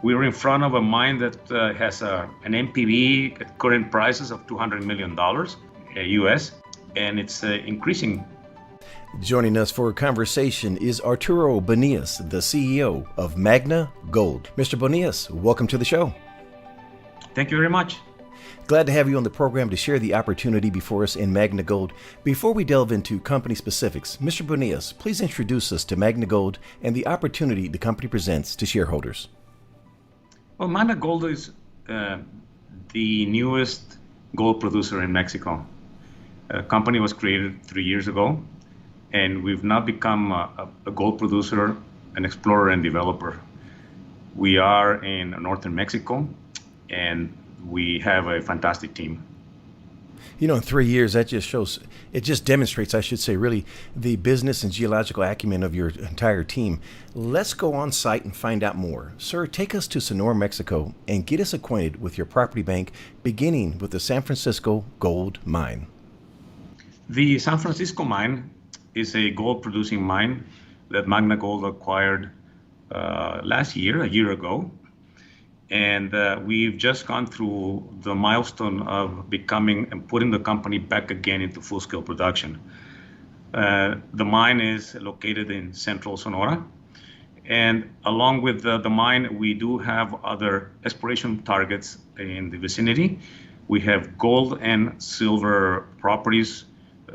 We're in front of a mine that has an NPV at current prices of $200 million US, and it's increasing. Joining us for a conversation is Arturo Bonillas, the CEO of Magna Gold. Mr. Bonillas, welcome to the show. Thank you very much. Glad to have you on the program to share the opportunity before us in Magna Gold. Before we delve into company specifics, Mr. Bonillas, please introduce us to Magna Gold and the opportunity the company presents to shareholders. Well, Magna Gold is the newest gold producer in Mexico. The company was created 3 years ago, and we've now become a gold producer, an explorer, and developer. We are in northern Mexico, and we have a fantastic team. You know, in 3 years, that just shows, it just demonstrates, I should say, really, the business and geological acumen of your entire team. Let's go on site and find out more. Sir, take us to Sonora, Mexico, and get us acquainted with your property bank, beginning with the San Francisco Gold Mine. The San Francisco mine is a gold-producing mine that Magna Gold acquired a year ago. And we've just gone through the milestone of becoming and putting the company back again into full-scale production. The mine is located in central Sonora. And along with the mine, we do have other exploration targets in the vicinity. We have gold and silver properties,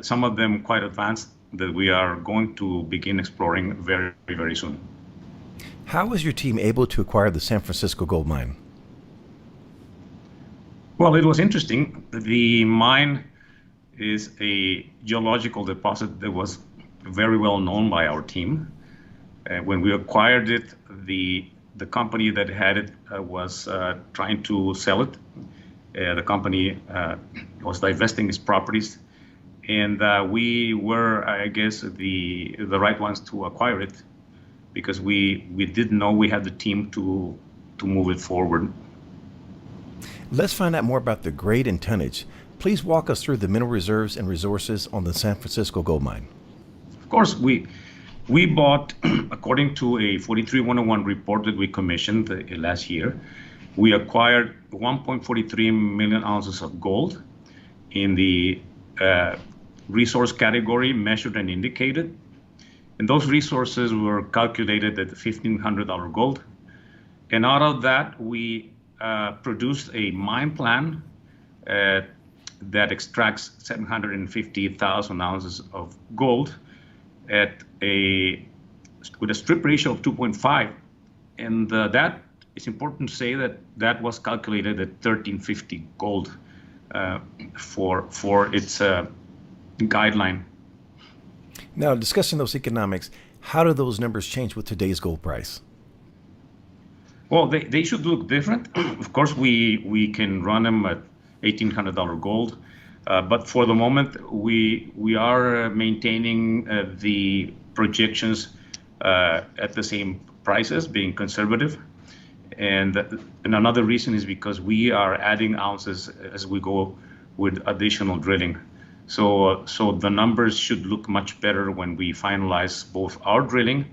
some of them quite advanced, that we are going to begin exploring very, very soon. How was your team able to acquire the San Francisco Gold Mine? Well, it was interesting. The mine is a geological deposit that was very well known by our team. When we acquired it, the company that had it was trying to sell it. The company was divesting its properties, and we were, I guess, the right ones to acquire it, because we didn't know we had the team to move it forward. Let's find out more about the grade and tonnage. Please walk us through the mineral reserves and resources on the San Francisco Gold Mine. Of course, we bought, according to a 43-101 report that we commissioned last year, we acquired 1.43 million ounces of gold in the resource category, measured and indicated. And those resources were calculated at $1,500 gold. And out of that, we produced a mine plan that extracts 750,000 ounces of gold with a strip ratio of 2.5. And that it's important to say that was calculated at $1,350 gold for its guideline. Now, discussing those economics, how do those numbers change with today's gold price? Well, they should look different. Of course, we can run them at $1,800 gold, but for the moment, we are maintaining the projections at the same prices, being conservative. And another reason is because we are adding ounces as we go with additional drilling. So the numbers should look much better when we finalize both our drilling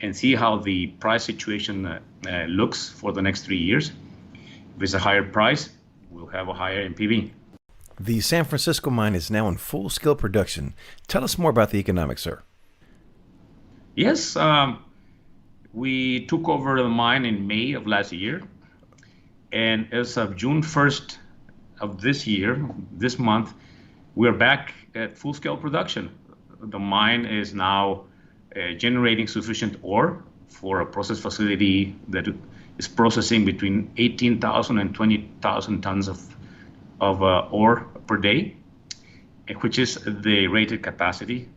and see how the price situation looks for the next 3 years. If it's a higher price, we'll have a higher NPV. The San Francisco mine is now in full-scale production. Tell us more about the economics, sir. Yes, we took over the mine in May of last year. And as of June 1st of this month, we're back at full-scale production. The mine is now generating sufficient ore for a process facility that is processing between 18,000 and 20,000 tons of ore per day, which is the rated capacity.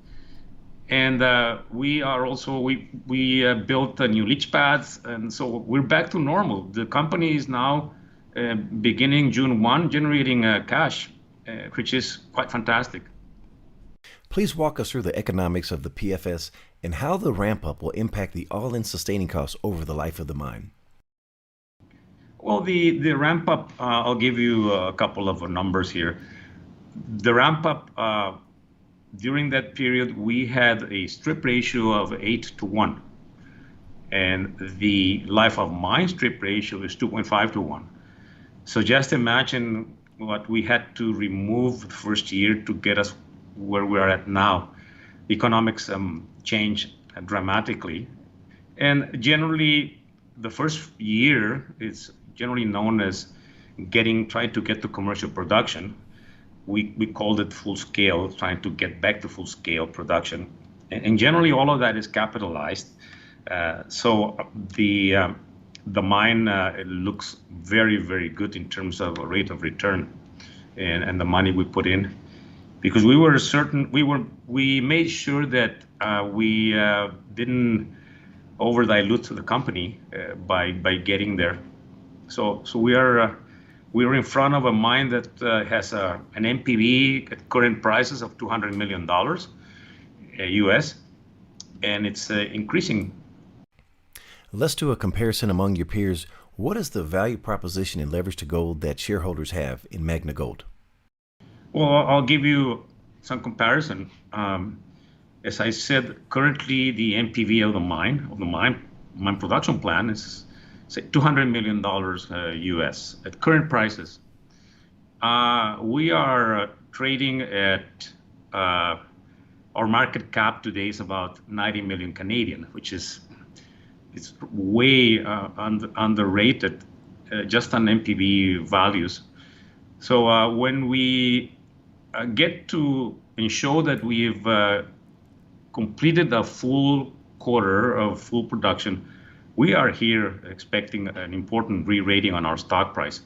And we built new leach pads, and so we're back to normal. The company is now beginning June 1 generating cash, which is quite fantastic. Please walk us through the economics of the PFS and how the ramp-up will impact the all-in sustaining costs over the life of the mine. Well, the ramp-up, I'll give you a couple of numbers here. The ramp-up, during that period, we had a strip ratio of 8 to 1. and the life of mine strip ratio is 2.5 to 1. So just imagine what we had to remove the first year to get us where we are at now. Economics change dramatically, and generally the first year is generally known as trying to get to commercial production. We called it full scale, trying to get back to full scale production, and generally all of that is capitalized. So the mine looks very, very good in terms of a rate of return and the money we put in, because we made sure that we didn't over dilute the company by getting there. So we are in front of a mine that has an NPV at current prices of $200 million US, and it's increasing. Let's do a comparison among your peers. What is the value proposition in leverage to gold that shareholders have in Magna Gold? Well, I'll give you some comparison. As I said, currently the NPV of the mine production plan is say $200 million US at current prices. We are trading at our market cap today is about 90 million Canadian, which is it's way underrated just on NPV values. So when we get to ensure that we've completed a full quarter of full production, we are here expecting an important re-rating on our stock price.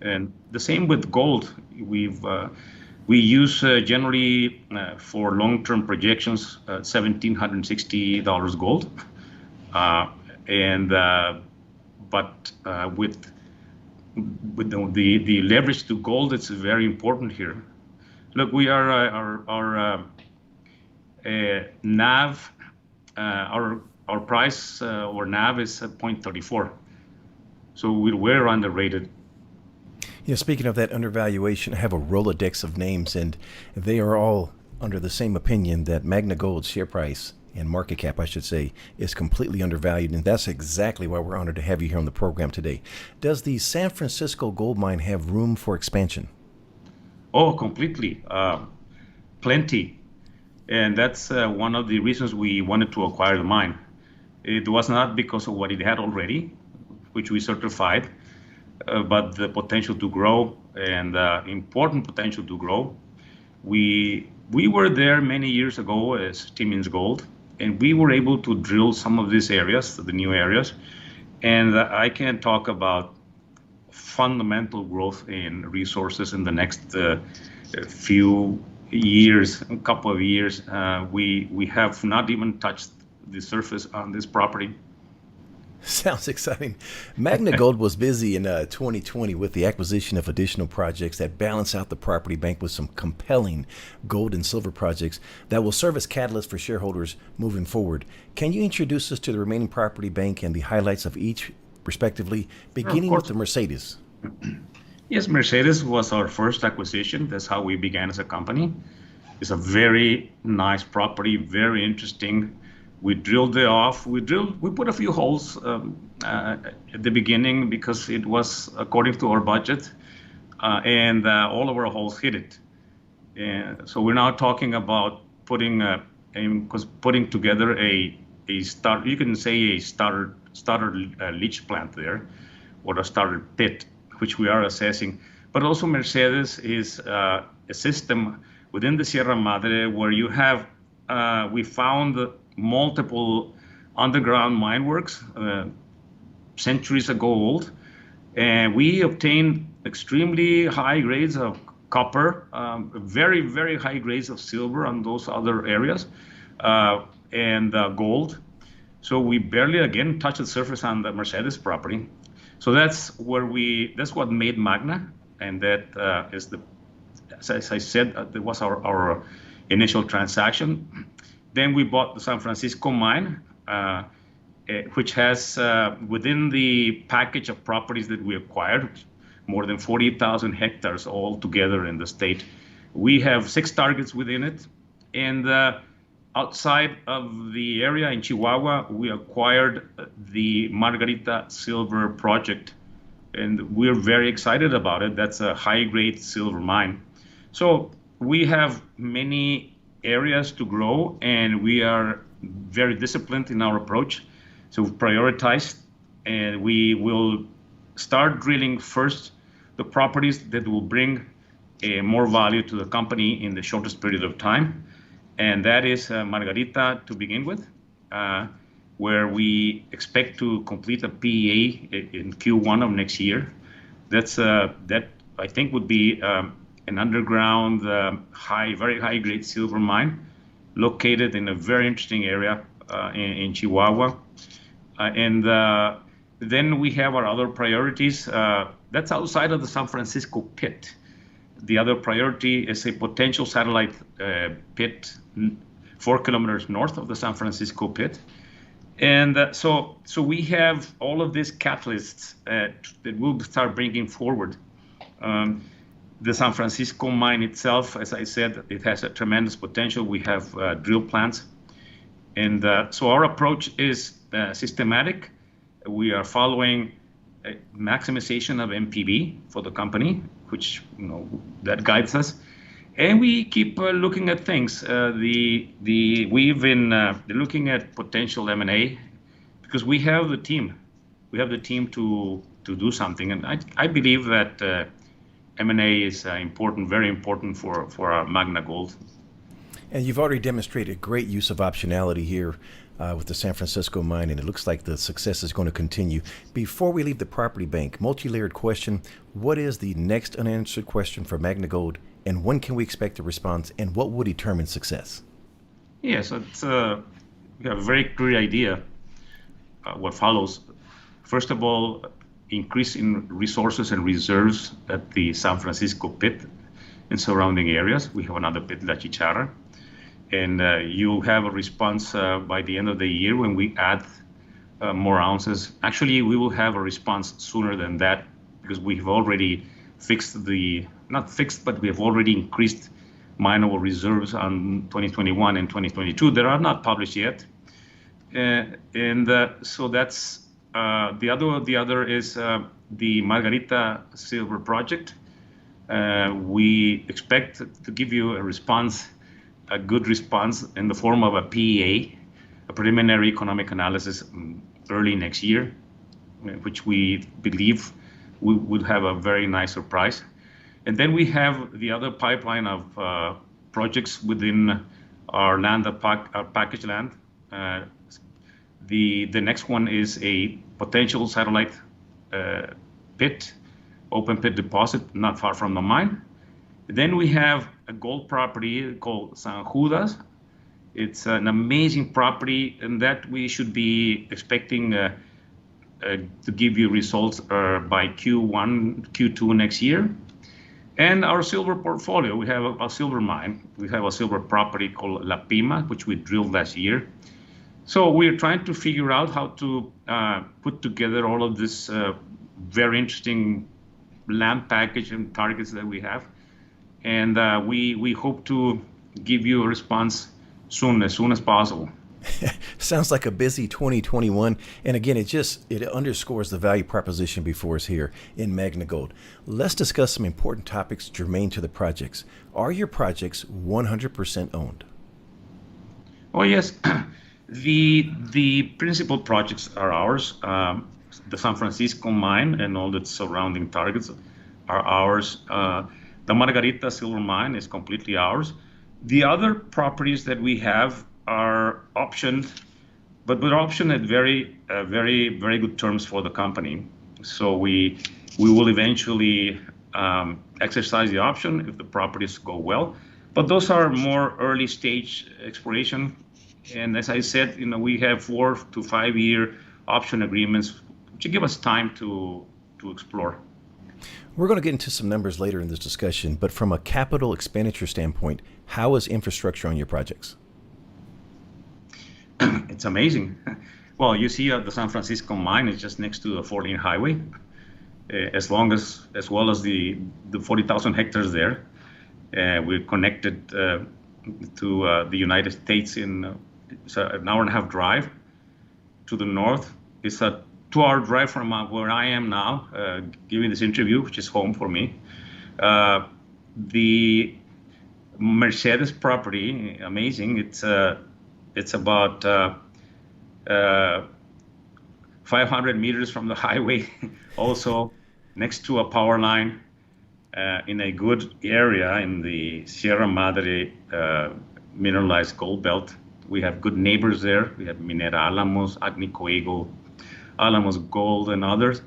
And the same with gold. We use generally for long-term projections $1,760 gold. But with the leverage to gold, it's very important here. Look, we are our NAV, our price or NAV is 0.34, so we're underrated. Speaking of that undervaluation, I have a Rolodex of names, and they are all under the same opinion that Magna Gold's share price and market cap, I should say, is completely undervalued. And that's exactly why we're honored to have you here on the program today. Does the San Francisco gold mine have room for expansion? Oh, completely. Plenty. And that's one of the reasons we wanted to acquire the mine. It was not because of what it had already, which we certified, but the potential to grow and important potential to grow. We were there many years ago as Timmins Gold, and we were able to drill some of these areas, the new areas, and I can talk about fundamental growth in resources in the next few years, a couple of years. We have not even touched the surface on this property. Sounds exciting. Magna Gold was busy in 2020 with the acquisition of additional projects that balance out the property bank with some compelling gold and silver projects that will serve as catalysts for shareholders moving forward. Can you introduce us to the remaining property bank and the highlights of each, respectively, beginning with the Mercedes? Yes, Mercedes was our first acquisition. That's how we began as a company. It's a very nice property, very interesting. We drilled it off. We put a few holes at the beginning because it was according to our budget, and all of our holes hit it. And so we're now talking about putting together a start. You can say a starter leach plant there, or a starter pit, which we are assessing. But also Mercedes is a system within the Sierra Madre where you have we found multiple underground mine works centuries ago old, and we obtained extremely high grades of copper, very, very high grades of silver on those other areas, and gold. So we barely again touched the surface on the Mercedes property. So that's what made Magna, and that is as I said, that was our initial transaction. Then we bought the San Francisco mine, which has within the package of properties that we acquired, more than 40,000 hectares all together in the state. We have 6 targets within it, and outside of the area in Chihuahua, we acquired the Margarita Silver Project, and we're very excited about it. That's a high-grade silver mine. So we have many areas to grow, and we are very disciplined in our approach. So we've prioritized, and we will start drilling first the properties that will bring more value to the company in the shortest period of time. And that is Margarita to begin with, where we expect to complete a PEA in Q1 of next year. That I think would be an underground, very high grade silver mine located in a very interesting area in Chihuahua. And then we have our other priorities. That's outside of the San Francisco pit. The other priority is a potential satellite pit 4 kilometers north of the San Francisco pit. And so we have all of these catalysts that will start bringing forward. The San Francisco mine itself, as I said, it has a tremendous potential. We have drill plants. And so our approach is systematic. We are following maximization of MPV for the company, which that guides us, and we keep looking at things. We've been looking at potential M&A because we have the team. We have the team to do something, and I believe that M&A is important, very important for our Magna Gold. And you've already demonstrated great use of optionality here with the San Francisco mine, and it looks like the success is going to continue. Before we leave the property bank, multi-layered question: what is the next unanswered question for Magna Gold, and when can we expect a response, and what will determine success? Yes, we have a very clear idea what follows. First of all, increase in resources and reserves at the San Francisco pit and surrounding areas. We have another pit, La Chicharra. And you'll have a response by the end of the year when we add more ounces. Actually, we will have a response sooner than that because we've already but we have already increased mineable reserves on 2021 and 2022 that are not published yet. So that's the other is the Margarita Silver Project. We expect to give you a good response in the form of a PEA, a preliminary economic analysis, early next year, which we believe we would have a very nice surprise. And then we have the other pipeline of projects within our land, our package land. The next one is a potential satellite pit, open pit deposit not far from the mine. Then we have a gold property called San Judas. It's an amazing property, and that we should be expecting to give you results by Q1, Q2 next year. And our silver portfolio, we have a silver mine. We have a silver property called La Pima, which we drilled last year. So we're trying to figure out how to put together all of this very interesting land package and targets that we have. And we hope to give you a response soon, as soon as possible. Sounds like a busy 2021. And again, it underscores the value proposition before us here in Magna Gold. Let's discuss some important topics germane to the projects. Are your projects 100% owned? Oh, yes. The principal projects are ours. The San Francisco mine and all the surrounding targets are ours. The Margarita silver mine is completely ours. The other properties that we have are optioned, but we're optioned at very, very good terms for the company. So we will eventually exercise the option if the properties go well. But those are more early stage exploration. And as I said, we have 4 to 5 year option agreements, which give us time to explore. We're going to get into some numbers later in this discussion, but from a capital expenditure standpoint, how is infrastructure on your projects? It's amazing. Well, you see the San Francisco mine is just next to the 4-lane highway, as well as the 40,000 hectares there. We're connected to the United States it's an hour and a half drive to the north. It's a 2-hour drive from where I am now, giving this interview, which is home for me. The Mercedes property, amazing. It's about 500 meters from the highway, also next to a power line, in a good area in the Sierra Madre mineralized gold belt. We have good neighbors there. We have Minera Alamos, Agnico, Alamos Gold, and others.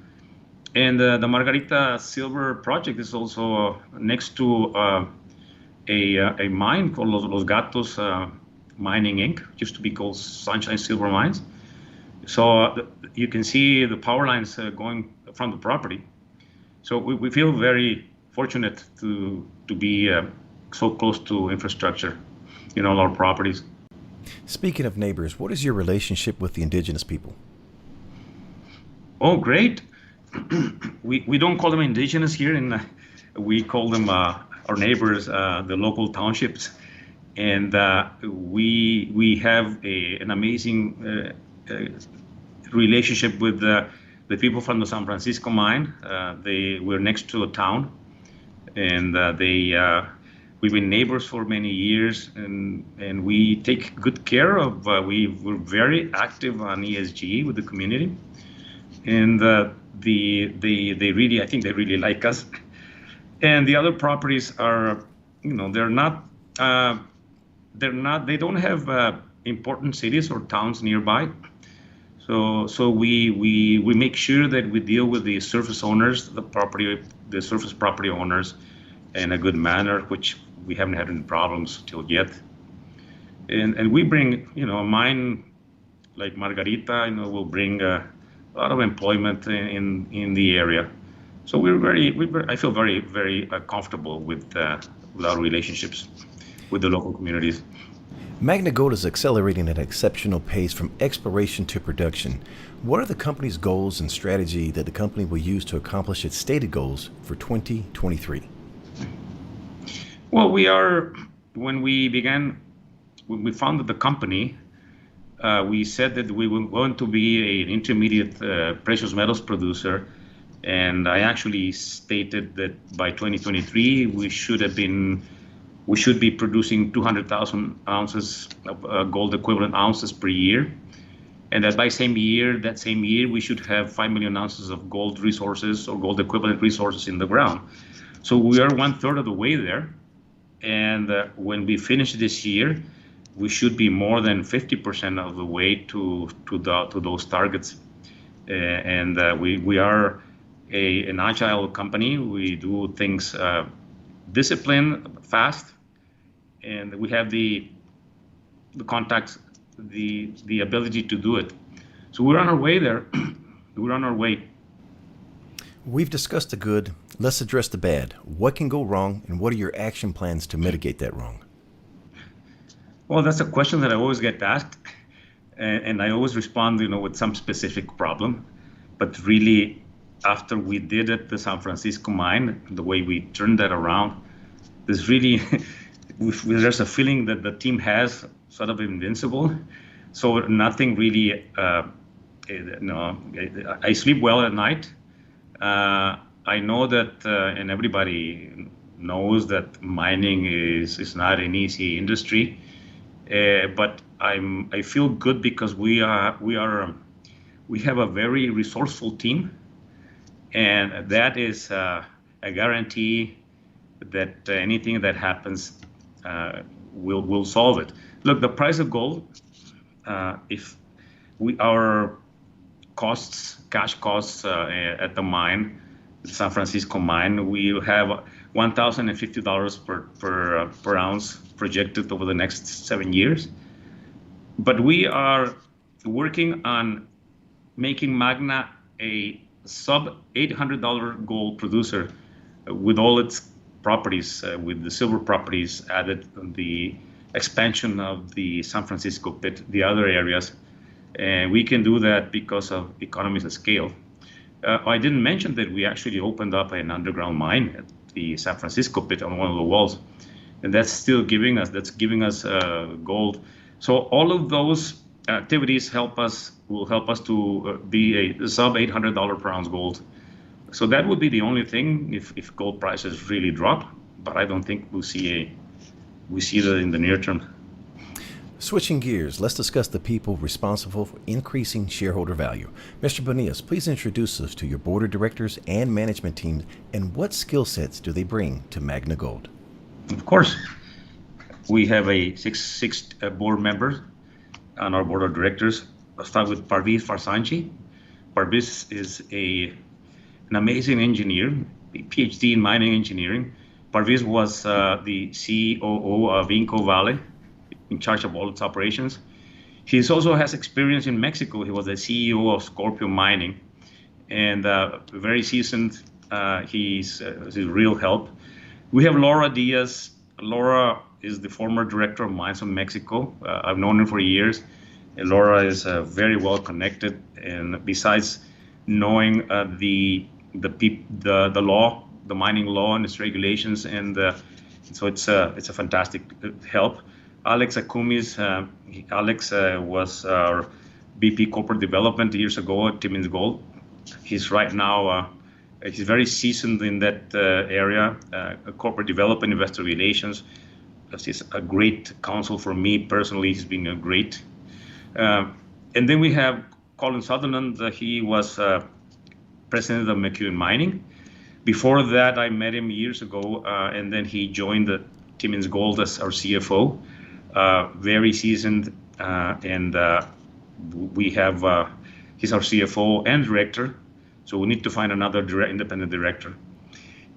And the Margarita Silver project is also next to a mine called Los Gatos Mining Inc. Used to be called Sunshine Silver Mines. So you can see the power lines going from the property. So we feel very fortunate to be so close to infrastructure in all our properties. Speaking of neighbors, what is your relationship with the indigenous people? Oh, great. We don't call them indigenous here, we call them our neighbors, the local townships, and we have an amazing relationship with the people from the San Francisco mine. We're next to a town, and we've been neighbors for many years, and we take good care of. We're very active on ESG with the community, and they really, I think they really like us. And the other properties are, they don't have important cities or towns nearby. So we make sure that we deal with the surface owners, the surface property owners, in a good manner, which we haven't had any problems till yet. And we bring, a mine like Margarita, will bring a lot of employment in the area. So I feel very, very comfortable with our relationships with the local communities. Magna Gold is accelerating at an exceptional pace from exploration to production. What are the company's goals and strategy that the company will use to accomplish its stated goals for 2023? Well, when we founded the company, we said that we were going to be an intermediate precious metals producer. And I actually stated that by 2023, we should be producing 200,000 ounces of gold equivalent ounces per year. And that same year, we should have 5 million ounces of gold resources or gold equivalent resources in the ground. So we are 1/3 of the way there. And when we finish this year, we should be more than 50% of the way to those targets. And we are an agile company. We do things disciplined, fast, and we have the contacts, the ability to do it. So we're on our way there. We're on our way. We've discussed the good. Let's address the bad. What can go wrong, and what are your action plans to mitigate that wrong? Well, that's a question that I always get asked, and I always respond, with some specific problem. But really, after we did it, the San Francisco mine, the way we turned that around, there's a feeling that the team has sort of invincible. So nothing really, I sleep well at night. I know that, and everybody knows that mining is not an easy industry, but I feel good because we have a very resourceful team, and that is a guarantee that anything that happens, we'll solve it. Look, the price of gold, our cash costs at the mine, the San Francisco mine, we have $1,050 per ounce projected over the next 7 years. But we are working on making Magna a sub $800 gold producer with all its properties, with the silver properties added, the expansion of the San Francisco pit, the other areas. And we can do that because of economies of scale. I didn't mention that we actually opened up an underground mine at the San Francisco pit on one of the walls. and that's giving us gold. So all of those activities will help us to be a sub $800 per ounce gold. So that would be the only thing if gold prices really drop, but I don't think we see that in the near term. Switching gears, let's discuss the people responsible for increasing shareholder value. Mr. Bonillas, please introduce us to your board of directors and management teams, and what skill sets do they bring to Magna Gold? Of course, we have six board members on our board of directors. I'll start with Parviz Farsanchi. Parviz is an amazing engineer, a PhD in mining engineering. Parviz was the COO of Inco Valley, in charge of all its operations. He also has experience in Mexico. He was the CEO of Scorpio Mining, and very seasoned. He's a real help. We have Laura Diaz. Laura is the former director of mines of Mexico. I've known her for years. And Laura is very well connected, and besides knowing the law, the mining law and its regulations, and so it's a fantastic help. Alex Akumis, Alex was our VP Corporate Development years ago at Timmins Gold. He's right now, he's very seasoned in that area, corporate development, investor relations. He's a great counsel for me personally. He's been great. And then we have Colin Sutherland. He was president of McEwen Mining. Before that, I met him years ago, and then he joined the Timmins Gold as our CFO. Very seasoned, and we have he's our CFO and director, so we need to find another independent director.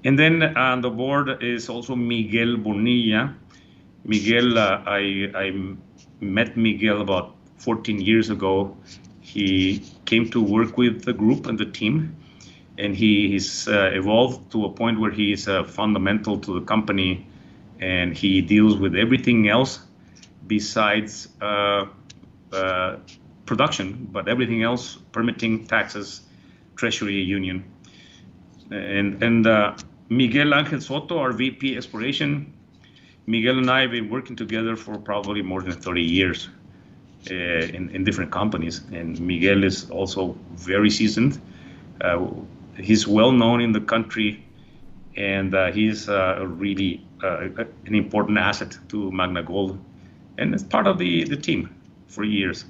And then on the board is also Miguel Bonilla. Miguel, I met Miguel about 14 years ago. He came to work with the group and the team, and he's evolved to a point where he is fundamental to the company, and he deals with everything else besides production, but everything else, permitting, taxes, treasury, union. And Miguel Angel Soto, our VP Exploration. Miguel and I have been working together for probably more than 30 years in different companies. And Miguel is also very seasoned. He's well known in the country, and he's really an important asset to Magna Gold. And it's part of the team for years.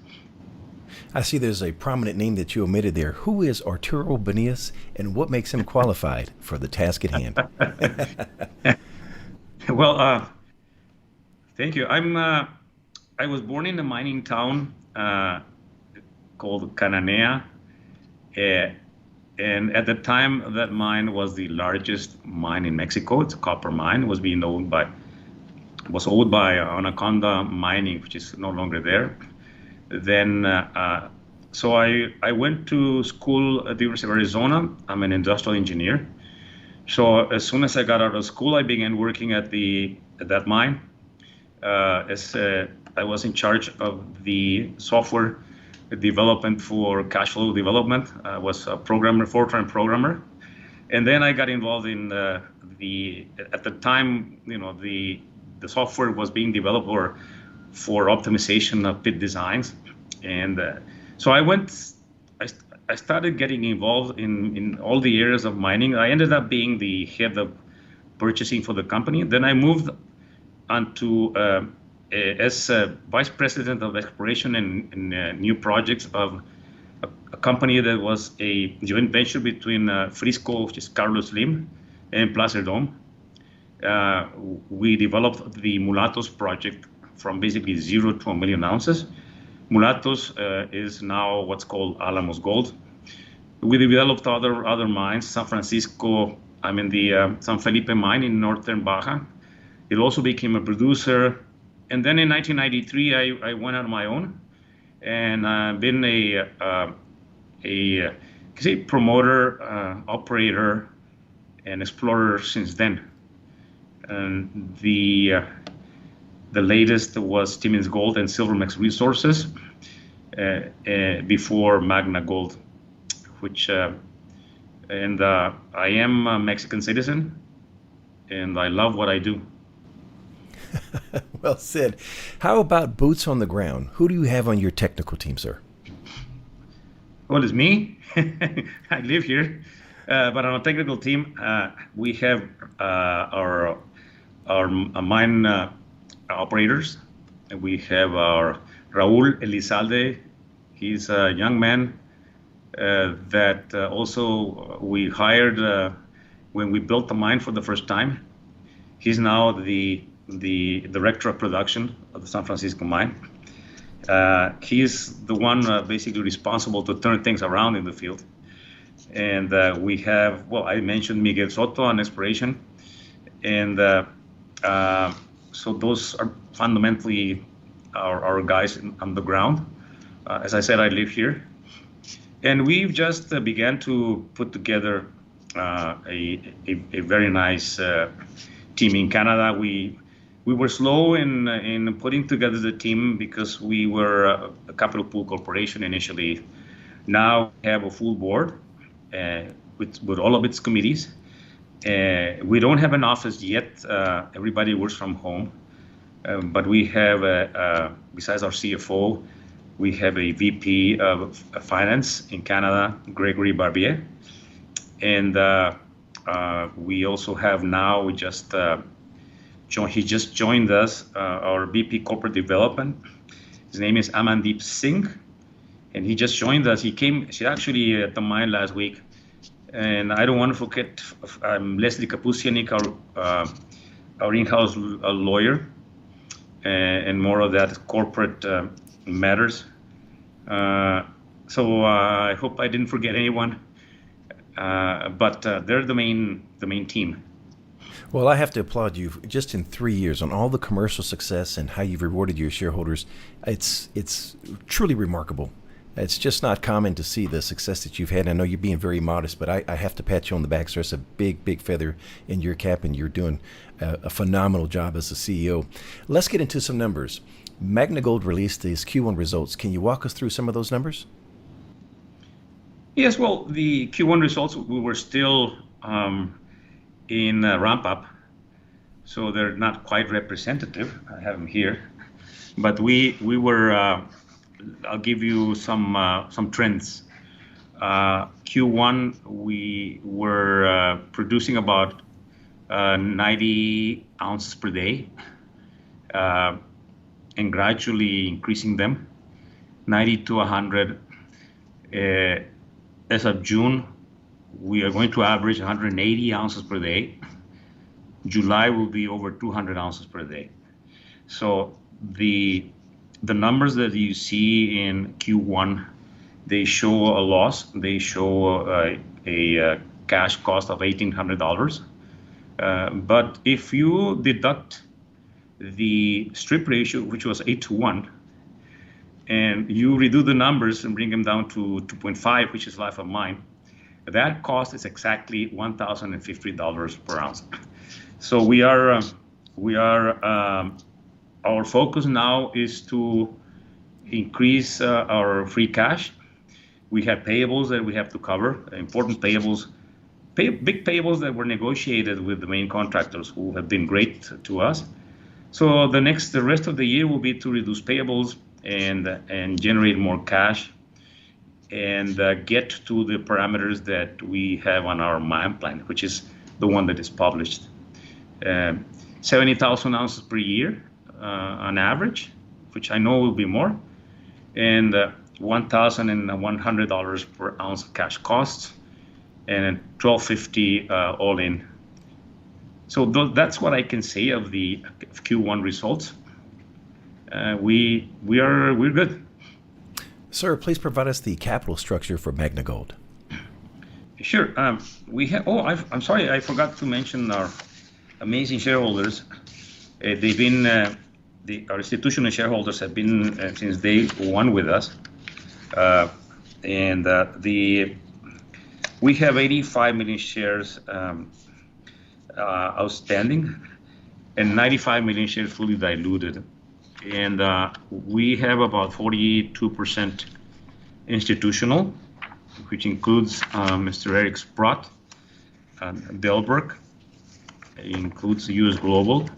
I see there's a prominent name that you omitted there. Who is Arturo Bonillas, and what makes him qualified for the task at hand? Well, thank you. I was born in a mining town called Cananea, and at the time that mine was the largest mine in Mexico. It's a copper mine. It was owned by Anaconda Mining, which is no longer there. Then, so I went to school at the University of Arizona. I'm an industrial engineer. So as soon as I got out of school, I began working at that mine. I was in charge of the software development for cash flow development. I was a fortran programmer. And then I got involved in at the time, the software was being developed for optimization of pit designs. And so I started getting involved in all the areas of mining. I ended up being the head of purchasing for the company. Then I moved on to as vice president of exploration and new projects of a company that was a joint venture between Frisco, which is Carlos Slim, and Placer Dome. We developed the Mulatos project from basically 0 to 1 million ounces. Mulatos is now what's called Alamos Gold. We developed other mines. San Francisco, the San Felipe mine in northern Baja. It also became a producer. And then in 1993, I went on my own, and I've been a promoter, operator, and explorer since then. And the latest was Timmins Gold and Silvermex Resources before Magna Gold, which and I am a Mexican citizen, and I love what I do. Well said. How about boots on the ground? Who do you have on your technical team, sir? Well, it's me. I live here. But on a technical team, we have our mine operators. We have our Raul Elizalde. He's a young man that also we hired when we built the mine for the first time. He's now the director of production of the San Francisco mine. He's the one basically responsible to turn things around in the field. And we have, well, I mentioned Miguel Soto on exploration. And so those are fundamentally our guys on the ground. As I said, I live here. And we've just began to put together a very nice team in Canada. We were slow in putting together the team because we were a capital pool corporation initially. Now we have a full board with all of its committees. We don't have an office yet. Everybody works from home. But we have, besides our CFO, we have a VP of Finance in Canada, Gregory Barbier. And we also have now, he just joined us, our VP Corporate Development. His name is Amandeep Singh. And he just joined us. He's actually at the mine last week. And I don't want to forget Leslie Kapusianik, our in-house lawyer, and more of that corporate matters. So I hope I didn't forget anyone. But they're the main team. Well, I have to applaud you just in 3 years on all the commercial success and how you've rewarded your shareholders. It's truly remarkable. It's just not common to see the success that you've had. I know you're being very modest, but I have to pat you on the back, sir. It's a big feather in your cap, and you're doing a phenomenal job as a CEO. Let's get into some numbers. Magna Gold released these Q1 results. Can you walk us through some of those numbers? Yes, well, the Q1 results, we were still in ramp up, so they're not quite representative. I have them here, but we were. I'll give you some trends. Q1, we were producing about 90 ounces per day, and gradually increasing them, 90 to 100. As of June, we are going to average 180 ounces per day. July will be over 200 ounces per day. So the numbers that you see in Q1, they show a loss. They show a cash cost of $1,800. But if you deduct the strip ratio, which was 8-to-1, and you redo the numbers and bring them down to 2.5, which is life of mine, that cost is exactly $1,050 per ounce. So we are our focus now is to increase our free cash. We have payables that we have to cover, important payables, big payables that were negotiated with the main contractors who have been great to us. So the rest of the year will be to reduce payables and generate more cash and get to the parameters that we have on our mine plan, which is the one that is published. 70,000 ounces per year on average, which I know will be more, and $1,100 per ounce cash costs, and $1,250 all in. So that's what I can say of the Q1 results. We're good. Sir, please provide us the capital structure for Magna Gold. Sure. We have. Oh, I'm sorry, I forgot to mention our amazing shareholders. They've been our institutional shareholders have been since day one with us, and we have 85 million shares outstanding, and 95 million shares fully diluted, and we have about 42% institutional, which includes Mr. Eric Sprott, Delberg, it includes US Global,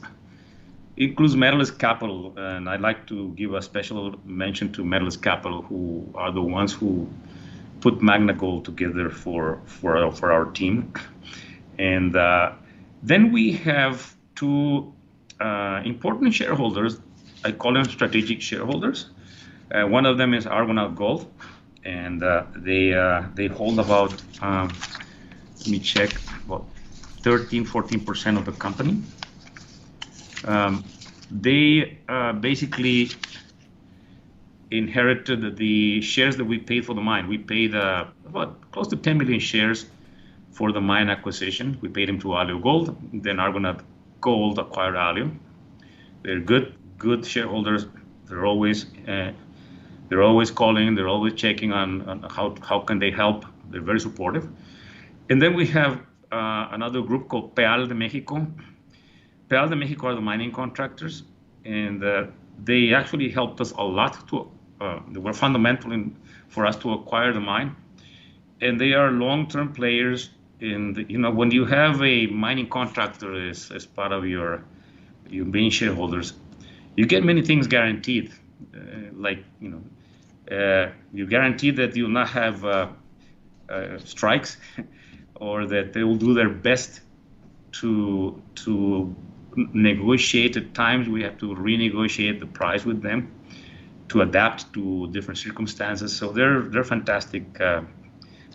includes Medalist Capital, and I'd like to give a special mention to Medalist Capital, who are the ones who put Magna Gold together for our team. And then we have two important shareholders. I call them strategic shareholders. One of them is Argonaut Gold, and they hold about, let me check, about 13-14% of the company. They basically inherited the shares that we paid for the mine. We paid about close to 10 million shares for the mine acquisition. We paid them to Alio Gold. Then Argonaut Gold acquired Alio. They're good shareholders. They're always calling. They're always checking on how can they help. They're very supportive. And then we have another group called Peal de Mexico. Peal de Mexico are the mining contractors, and they actually helped us a lot. They were fundamental for us to acquire the mine, and they are long-term players. When you have a mining contractor as part of your main shareholders, you get many things guaranteed. You guarantee that you'll not have strikes, or that they will do their best to negotiate. At times we have to renegotiate the price with them to adapt to different circumstances. So they're fantastic.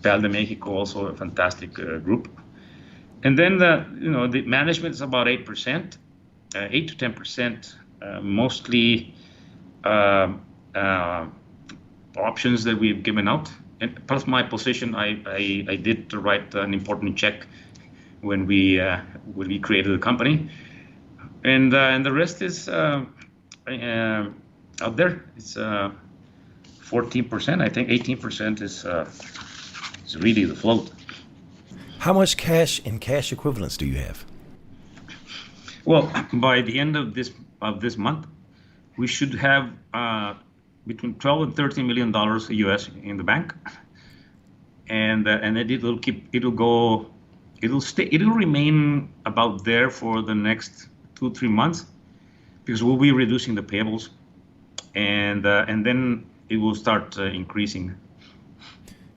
Peal de Mexico also a fantastic group. And then the management is about 8%, 8 to 10%, mostly options that we've given out. And plus my position, I did write an important check when we created the company, and the rest is out there. It's 14%. I think 18% is really the float. How much cash and cash equivalents do you have? Well, by the end of this month, we should have between $12 and $13 million US in the bank, and it'll remain about there for the next 2-3 months, because we'll be reducing the payables, and then it will start increasing.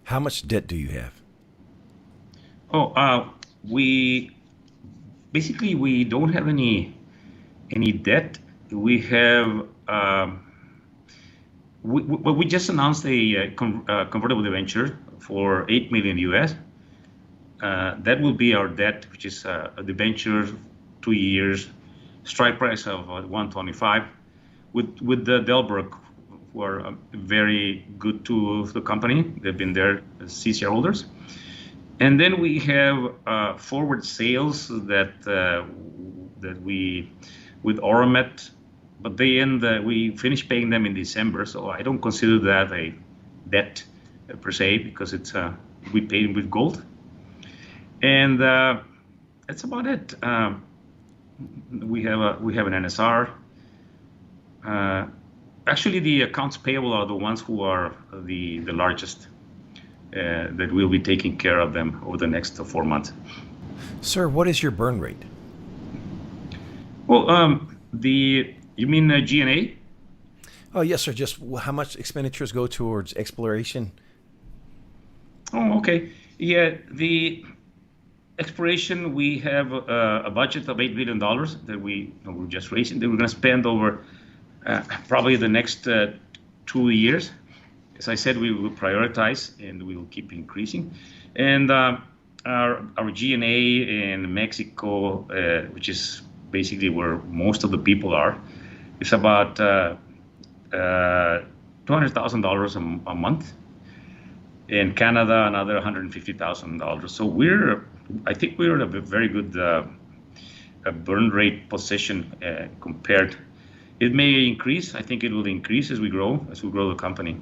How much debt do you have? We don't have any debt. We have we just announced a convertible debenture for $8 million US. That will be our debt, which is a debenture, 2 years, strike price of $125, with the Delbrook, who are very good to the company. They've been there as C shareholders. And then we have forward sales that we with Oramet, but we finished paying them in December, so I don't consider that a debt per se, because it's we paid with gold. And that's about it. We have an NSR. Actually, the accounts payable are the ones who are the largest. That we'll be taking care of them over the next 4 months. Sir, what is your burn rate? Well, you mean G&A? Oh, yes, sir. Just how much expenditures go towards exploration? Oh, okay. Yeah, the exploration, we have a budget of $8 billion that we're just raising, that we're going to spend over probably the next 2 years. As I said, we will prioritize, and we will keep increasing. And our G&A in Mexico, which is basically where most of the people are, is about $200,000 a month. In Canada, another $150,000. So I think we're in a very good burn rate position compared. It may increase. I think it will increase as we grow the company.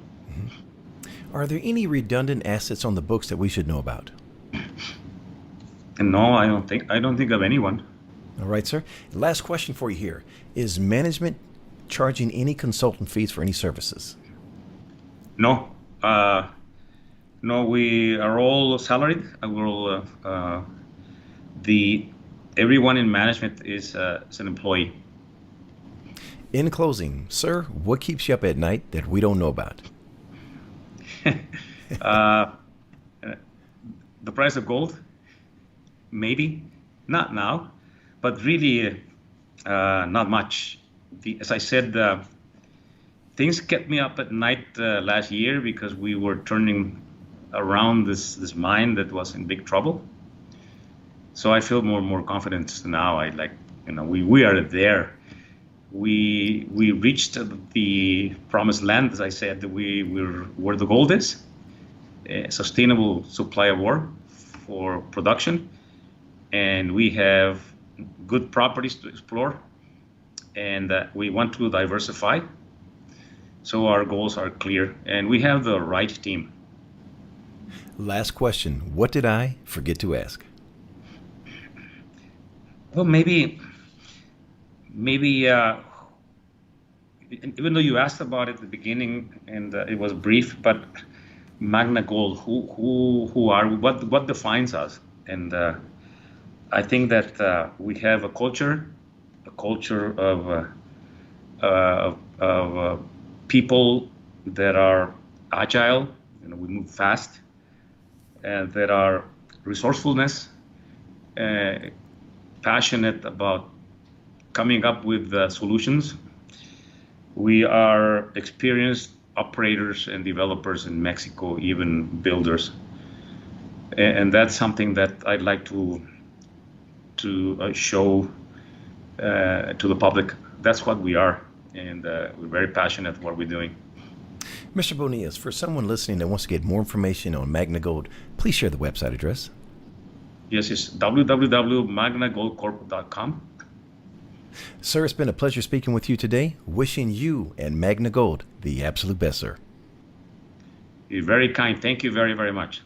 Are there any redundant assets on the books that we should know about? No, I don't think of anyone. All right, sir. Last question for you here. Is management charging any consultant fees for any services? No. No, we are all salaried. Everyone in management is an employee. In closing, sir, what keeps you up at night that we don't know about? uh, the price of gold, maybe, not now, but really not much. As I said, things kept me up at night last year because we were turning around this mine that was in big trouble. So I feel more confident now. We are there. We reached the promised land, as I said. We're where the gold is, a sustainable supply of ore for production, and we have good properties to explore, and we want to diversify. So our goals are clear, and we have the right team. Last question. What did I forget to ask? Well, maybe even though you asked about it at the beginning and it was brief, but Magna Gold, who are what defines us? And I think that we have a culture of people that are agile. We move fast, and that are resourcefulness, passionate about coming up with solutions. We are experienced operators and developers in Mexico, even builders, and that's something that I'd like to show to the public. That's what we are, and we're very passionate what we're doing. Mr. Bonillas, for someone listening that wants to get more information on Magna Gold, please share the website address. Yes, it's www.magnagoldcorp.com. Sir, it's been a pleasure speaking with you today. Wishing you and Magna Gold the absolute best, sir. You're very kind. Thank you very, very much.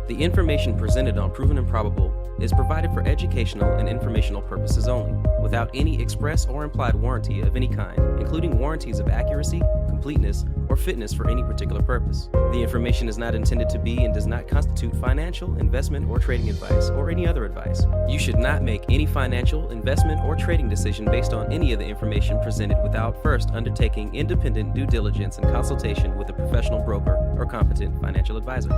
The information presented on Proven and Probable is provided for educational and informational purposes only, without any express or implied warranty of any kind, including warranties of accuracy, completeness, or fitness for any particular purpose. The information is not intended to be and does not constitute financial, investment, or trading advice, or any other advice. You should not make any financial, investment, or trading decision based on any of the information presented without first undertaking independent due diligence and consultation with a professional broker or competent financial advisor.